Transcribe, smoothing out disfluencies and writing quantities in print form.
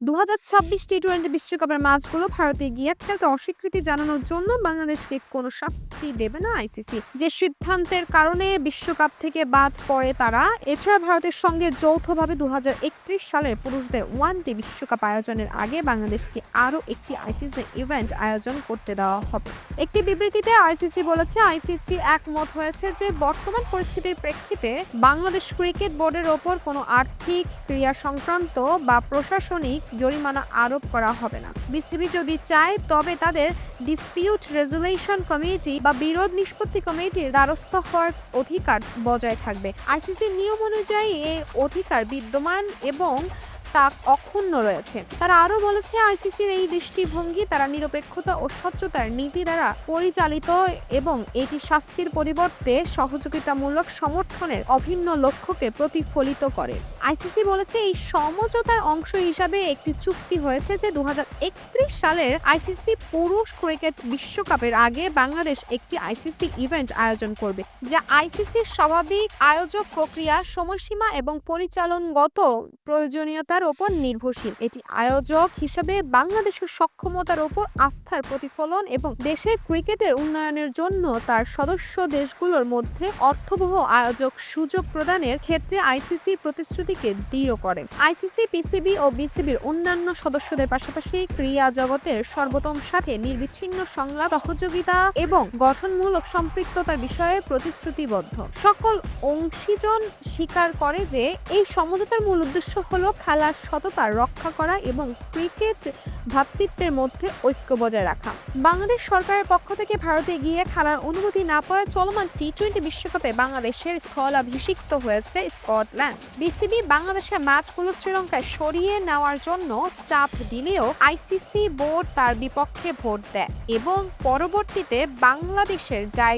2026 টি-20 বিশ্বকাপের ম্যাচগুলো ভারতে গিয়ে খেলতে অস্বীকৃতি জানানোর জন্য বাংলাদেশকে কোনো শাস্তি দেবে না আইসিসি। যে সিদ্ধান্তের কারণে বিশ্বকাপ থেকে বাদ পড়ে তারা। এছাড়া ভারতের সঙ্গে যৌথভাবে 2031 সালের পুরুষদের ওয়ানডে বিশ্বকাপ আয়োজনের আগে বাংলাদেশকে আরও একটি আইসিসি ইভেন্ট আয়োজন করতে দেওয়া হবে। একটি বিবৃতিতে আইসিসি বলেছে, আইসিসি একমত হয়েছে যে বর্তমান পরিস্থিতির প্রেক্ষিতে বাংলাদেশ ক্রিকেট বোর্ডের ওপর কোনো আর্থিক, ক্রিয়া সংক্রান্ত বা প্রশাসনিক জরিমানা আরোপ করা হবে না। বিসিবি যদি চায় তবে তাদের ডিসপিউট রেজুলেশন কমিটি বা বিরোধ নিষ্পত্তি কমিটির দ্বারস্থ হওয়ার অধিকার বজায় থাকবে। আইসিসির নিয়ম অনুযায়ী এই অধিকার বিদ্যমান এবং তা অক্ষুণ্ণ রয়েছে। তারা আরও বলেছে, আইসিসির এই দৃষ্টিভঙ্গি তারা নিরপেক্ষতা ও স্বচ্ছতার নীতি দ্বারা পরিচালিত এবং এটি শাস্তির পরিবর্তে সহযোগিতামূলক সমর্থনের অভিন্ন লক্ষ্যকে প্রতিফলিত করে। আইসিসি বলেছে, এই সমঝোতার অংশ হিসাবে একটি চুক্তি হয়েছে যে 2031 সালের আইসিসি পুরুষ ক্রিকেট বিশ্বকাপের আগে বাংলাদেশ একটি আইসিসি ইভেন্ট আয়োজন করবে, যা আইসিসির স্বাভাবিক আয়োজক প্রক্রিয়া, সময়সীমা এবং পরিচালনগত প্রয়োজনীয়তার ওপর নির্ভরশীল। এটি আয়োজক হিসেবে বাংলাদেশের সক্ষমতার ওপর আস্থার প্রতিফলন এবং দেশের ক্রিকেটের উন্নয়নের জন্য তার সদস্য দেশগুলোর মধ্যে অর্থবহ আয়োজক সুযোগ প্রদানের ক্ষেত্রে আইসিসির প্রতিশ্রুতিকে দৃঢ় করে। আইসিসি, পিসিবি ও বিসিবির অন্যান্য সদস্যদের পাশাপাশি ক্রীড়া জগতের সর্বোত্তম সাথে নির্বিচ্ছিন্ন সংলাপ, সহযোগিতা এবং গঠনমূলক সম্পৃক্ততার বিষয়ে প্রতিশ্রুতিবদ্ধ। সকল অংশীজন স্বীকার করে যে এই সমঝোতার মূল উদ্দেশ্য হলো খেলার সততা রক্ষা করা এবং ক্রিকেট ভ্রাতৃত্বের মধ্যে ঐক্য বজায় রাখা। বাংলাদেশ সরকারের পক্ষ থেকে ভারতে গিয়ে খেলার অনুমতি না পাওয়ায় চলমান টি-20 বিশ্বকাপে বাংলাদেশের স্থলাভিষিক্ত হয়েছে স্কটল্যান্ড। বিসিবি বাংলাদেশের ম্যাচগুলো শ্রীলঙ্কায় সরিয়ে নেওয়ার জন্য চাপ দিলেও আইসিসি বোর্ড তার বিপক্ষে ভোট দেয় এবং পরবর্তীতে বাংলাদেশের জায়গা